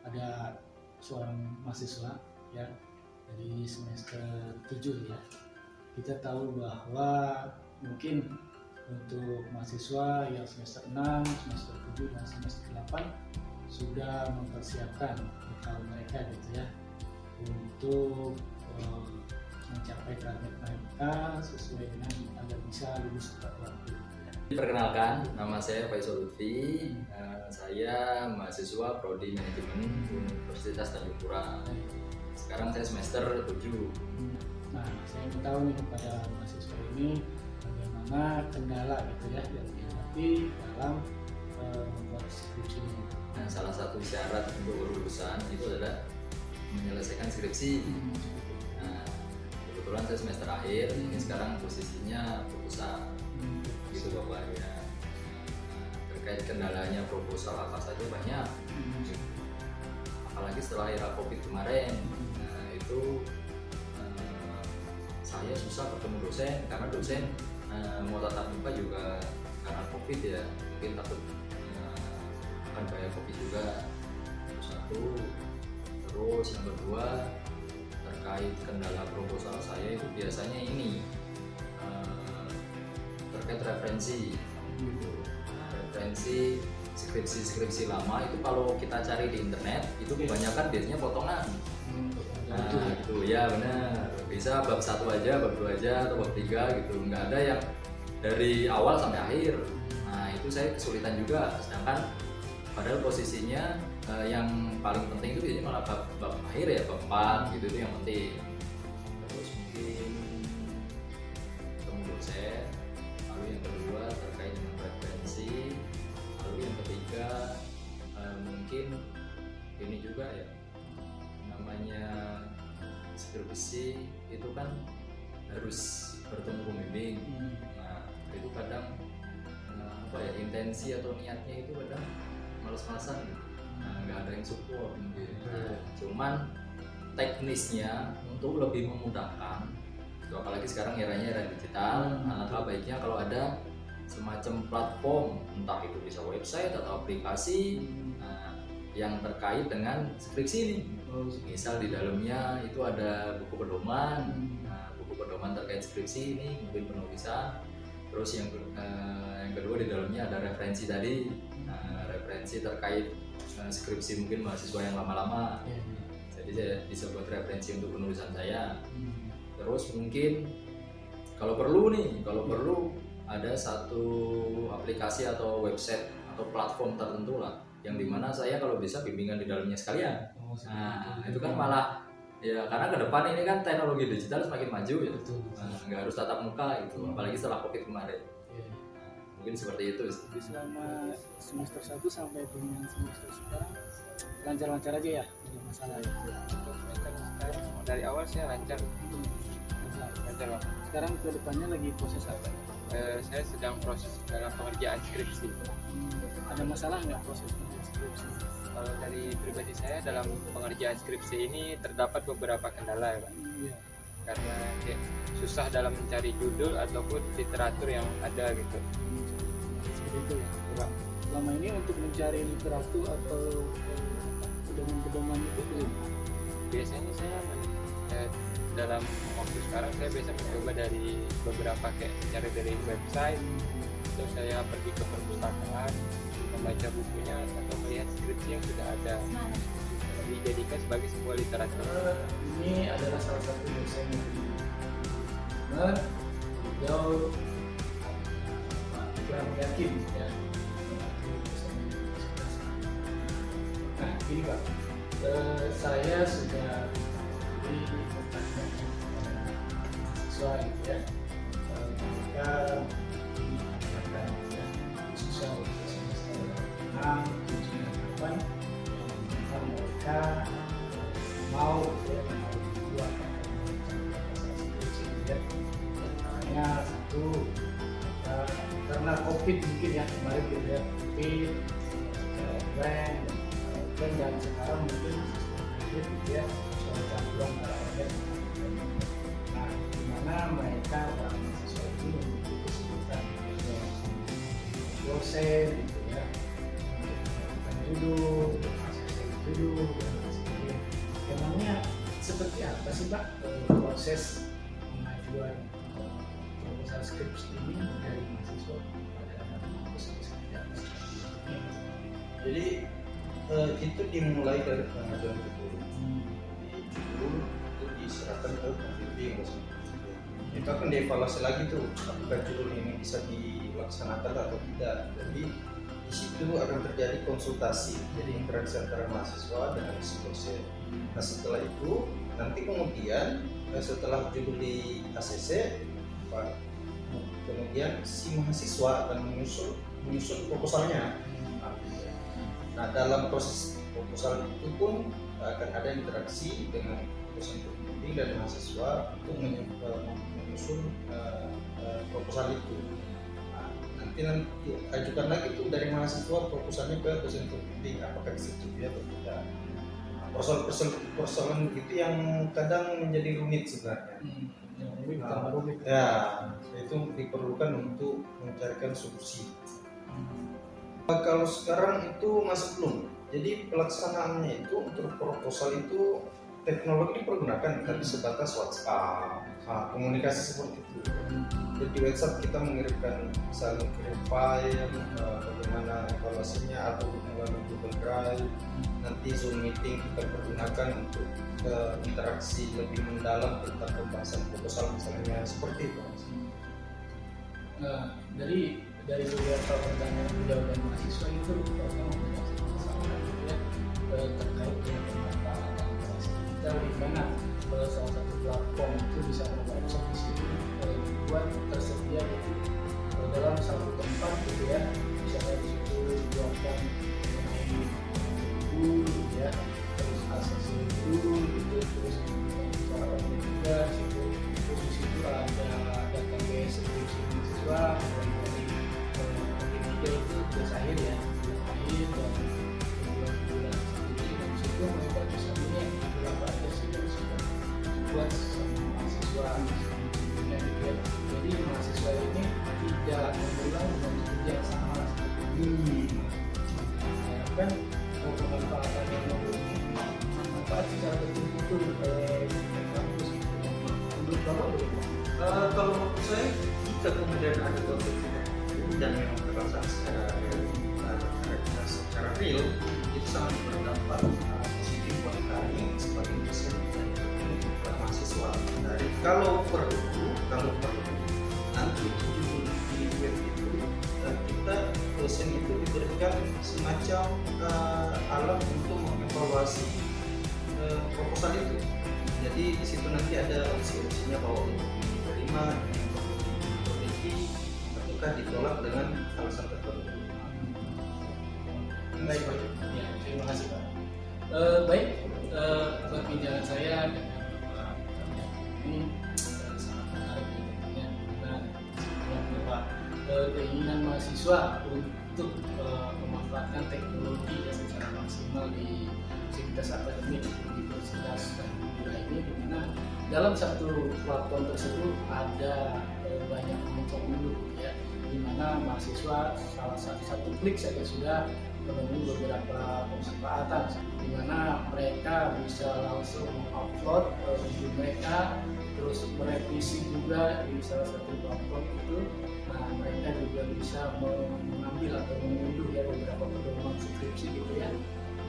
ada seorang mahasiswa ya dari semester 7 ya. Kita tahu bahwa mungkin untuk mahasiswa yang semester 6, semester 7 dan semester 8 sudah mempersiapkan bekal mereka gitu ya untuk mencapai target mereka sesuai dengan agar bisa lulus tepat waktu. Perkenalkan, nama saya Faisal Lutfi. Saya mahasiswa Prodi Manajemen Universitas Tanjung Pura. Sekarang saya semester 7. Nah, saya ingin tahu nih kepada mahasiswa ini bagaimana kendala gitu ya yang dihadapi dalam membuat skripsi ini. Nah, salah satu syarat untuk lulusan itu adalah menyelesaikan skripsi. Nah, kebetulan saya semester akhir, ini sekarang posisinya proposal. Gitu Bapak ya. Terkait kendalanya proposal apa saja banyak. Apalagi setelah era Covid kemarin. Nah, itu saya susah bertemu dosen karena dosen mau tatap muka juga karena Covid ya, mungkin takut akan bahaya Covid juga. Itu satu. Terus yang kedua, terkait kendala proposal saya itu biasanya ini terkait referensi gitu. Referensi skripsi lama itu kalau kita cari di internet itu kebanyakan biasanya potongan. Nah itu ya benar, bisa bab 1 aja, bab 2 aja, atau bab 3 gitu, nggak ada yang dari awal sampai akhir. Nah itu saya kesulitan juga, sedangkan padahal posisinya yang paling penting itu biasanya malah bab akhir ya, bab 4 gitu, itu yang penting. Terus mungkin ketemu dosen. Lalu yang kedua terkait dengan referensi. Lalu yang ketiga mungkin ini juga ya, namanya skripsi itu kan harus bertemu pembimbing. Nah itu kadang intensi atau niatnya itu kadang males-malesan gitu. Nah nggak ada yang support mungkin. Cuman teknisnya untuk lebih memudahkan, apalagi sekarang eranya era digital, alangkah baiknya kalau ada semacam platform, entah itu bisa website atau aplikasi yang terkait dengan skripsi ini. Misal di dalamnya itu ada buku pedoman, buku pedoman terkait skripsi ini, mungkin penulisan. Terus yang kedua di dalamnya ada referensi tadi, referensi terkait skripsi mungkin mahasiswa yang lama-lama. Jadi saya bisa buat referensi untuk penulisan saya. Terus mungkin kalau perlu ada satu aplikasi atau website atau platform tertentu lah, yang dimana saya kalau bisa bimbingan di dalamnya sekalian. Nah itu kan malah ya, karena ke depan ini kan teknologi digital semakin maju ya, nggak harus tatap muka gitu, apalagi setelah Covid kemarin. Mungkin seperti itu. Selama semester 1 sampai dengan semester sekarang lancar-lancar aja ya, tidak masalah ya. Dari awal saya lancar Pak. Sekarang ke depannya lagi proses apa? Saya sedang proses dalam pengerjaan skripsi. Ada masalah nggak proses skripsi? Kalau dari pribadi saya dalam pengerjaan skripsi ini terdapat beberapa kendala ya Pak. Karena susah dalam mencari judul ataupun literatur yang ada gitu. Seperti itu ya Pak. Selama ini untuk mencari literatur atau pedoman-pedoman itu belum? Biasanya saya dalam waktu sekarang saya biasa mencoba dari beberapa kayak mencari dari website, terus saya pergi ke perpustakaan membaca bukunya atau melihat skripsi yang sudah ada, dijadikan sebagai sebuah literatur. Ini adalah salah satu dosen yang beliau kurang yakin ya. Nah ini Pak, saya sudah di siswa gitu ya, mereka mengatakan ya, susah untuk semester 6, 7, dan 8 mereka mau ya, buat hanya satu karena Covid mungkin ya, kemarin gitu ya, Covid, dan sekarang mungkin gitu ya, campuran online. Nah, dimana mereka para mahasiswa itu memiliki kesulitan dosen gitu ya, untuk mendapatkan judul, dulu dan lain sebagainya. Emangnya seperti apa sih Pak proses pengajuan proposal skripsi ini dari mahasiswa pada kampus? Jadi itu dimulai dari pengajuan judul. Di judul itu diserahkan ke pembimbing. Itu akan dievaluasi lagi tuh apakah judul ini bisa dilaksanakan atau tidak. Jadi di situ akan terjadi konsultasi, jadi interaksi antara mahasiswa dengan si dosen. Nah setelah itu nanti kemudian setelah judul di ACC, kemudian si mahasiswa akan menyusun proposalnya. Nah dalam proses proposal itu pun akan ada interaksi dengan dosen pembimbing dan mahasiswa untuk menyusun proposal itu. Nanti ajukan lagi tuh dari mahasiswa proposalnya ke dosen pembimbing apakah disetujui atau tidak. Persoalan begitu yang kadang menjadi rumit sebenarnya. Rumit. Ya, itu diperlukan untuk mencarikan solusi. Kalau sekarang itu masih belum. Jadi pelaksanaannya itu untuk proposal itu teknologi dipergunakan tapi sebatas WhatsApp. Komunikasi seperti itu. Jadi di WhatsApp kita mengirimkan saling kirim file, bagaimana evaluasinya atau melalui Google Drive. Nanti Zoom meeting kita pergunakan untuk interaksi lebih mendalam tentang pembahasan proposal misalnya seperti itu. Nah, dari beberapa pertanyaan beliau dan mahasiswa itu terkait dengan pemanfaatan interaksi digital di mana salah satu platform itu bisa membantu di sini dibuat tersedia itu dalam satu tempat gitu ya, misalnya di situ dibuatkan mengenai buku ya, terus asasi buku gitu, terus cara juga situ, terus di situ ada database skripsi mahasiswa dari media itu tugas akhir ya, tugas akhir dan bulan situ mereka bisa melihat berapa aja sih yang sudah buat mahasiswa ya, jadi mahasiswa ini tidak mengulang dengan studi yang sama seperti ini. Kan pemanfaatan yang manfaat secara betul-betul kampus menurut Bapak bagaimana? Kalau menurut saya jika kemudian ada konflik dan memang terlaksana secara real itu sangat berdampak positif buat kami sebagai dosen dan mahasiswa. Kalau perlu nanti di web itu kita dosen itu diberikan semacam alat untuk mengevaluasi proposal itu. Jadi di situ nanti ada opsi-opsinya bahwa diterima, diperbaiki, ataukah ditolak dengan alasan tertentu. Baik, ya, terima kasih Pak. Baik, perbincangan saya dengan Bapak ini sangat menarik ya. Nah, bahwa keinginan mahasiswa untuk memanfaatkan teknologi secara maksimal di sivitas akademik universitas dan ini, di mana dalam satu platform tersebut ada banyak menu ya, di mana mahasiswa satu klik saja sudah menemui beberapa kesempatan, di mana mereka bisa langsung mengupload video mereka, terus merevisi juga di salah satu platform itu. Nah, mereka juga bisa mengambil atau mengunduh ya beberapa pedoman skripsi gitu ya,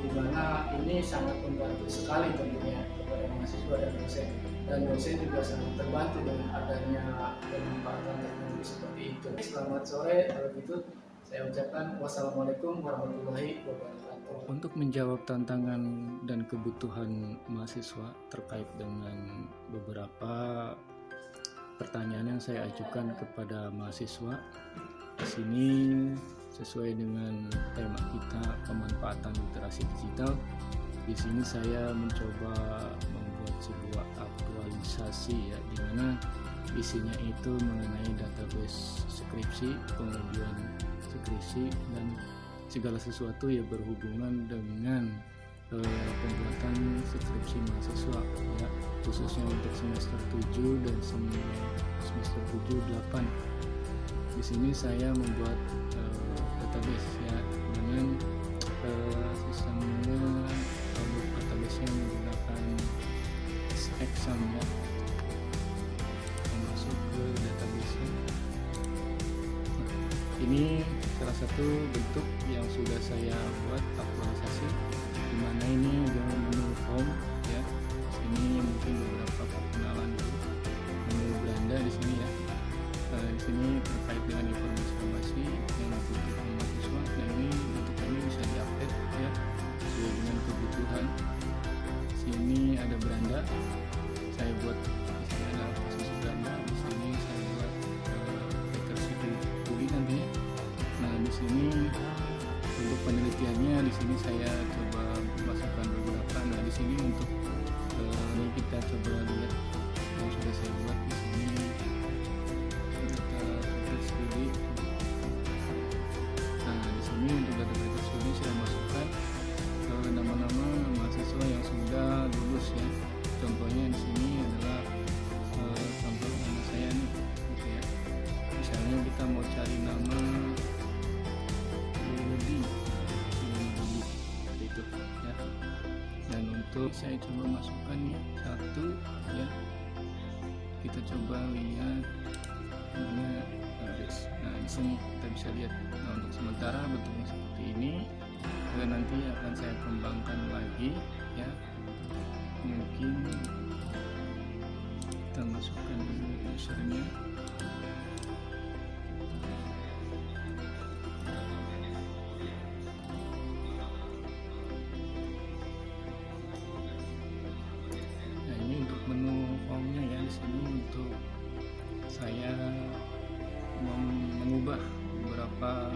di mana ini sangat membantu sekali tentunya kepada mahasiswa dan dosen juga sangat terbantu dengan adanya pemanfaatan teknologi seperti itu. Selamat sore, kalau gitu saya ucapkan wassalamualaikum warahmatullahi wabarakatuh. Untuk menjawab tantangan dan kebutuhan mahasiswa terkait dengan beberapa pertanyaan yang saya ajukan kepada mahasiswa, di sini sesuai dengan tema kita pemanfaatan literasi digital. Di sini saya mencoba membuat sebuah aktualisasi ya, di mana isinya itu mengenai database skripsi, pengajuan skripsi dan segala sesuatu yang berhubungan dengan pembuatan skripsi mahasiswa ya, khususnya untuk semester 7 dan semester 7-8. Di sini saya membuat database ya dengan sistemnya satu bentuk yang sudah saya buat aktualisasi, dimana ini adalah menu home ya. Sini mungkin beberapa perkenalan dulu. Menu Belanda di sini ya. Di sini terkait dengan informasi yang dibutuhkan mahasiswa. Nah ini untuk ini bisa diupdate ya sesuai dengan kebutuhan. Sini ada beranda, saya buat di sini ada posisi beranda. Di sini saya buat tuli nantinya. Nah di sini untuk penelitiannya di sini saya coba masukkan beberapa. Nah di sini untuk ini kita coba lihat yang sudah saya buat di sini. Nah di sini untuk data studi saya masukkan nama-nama mahasiswa yang sudah lulus ya. Contohnya di sini adalah contoh nama saya nih, gitu ya. Misalnya kita mau cari nama Budi, itu ya. Dan untuk saya coba masukkan nih satu ya. Kita coba lihat namanya. Nah di sini kita bisa lihat. Nah untuk sementara bentuknya seperti ini. Dan nanti akan saya kembangkan lagi ya. Mungkin kita masukkan dulu usernya. Nah ini untuk menu home-nya ya. Di sini untuk saya mengubah beberapa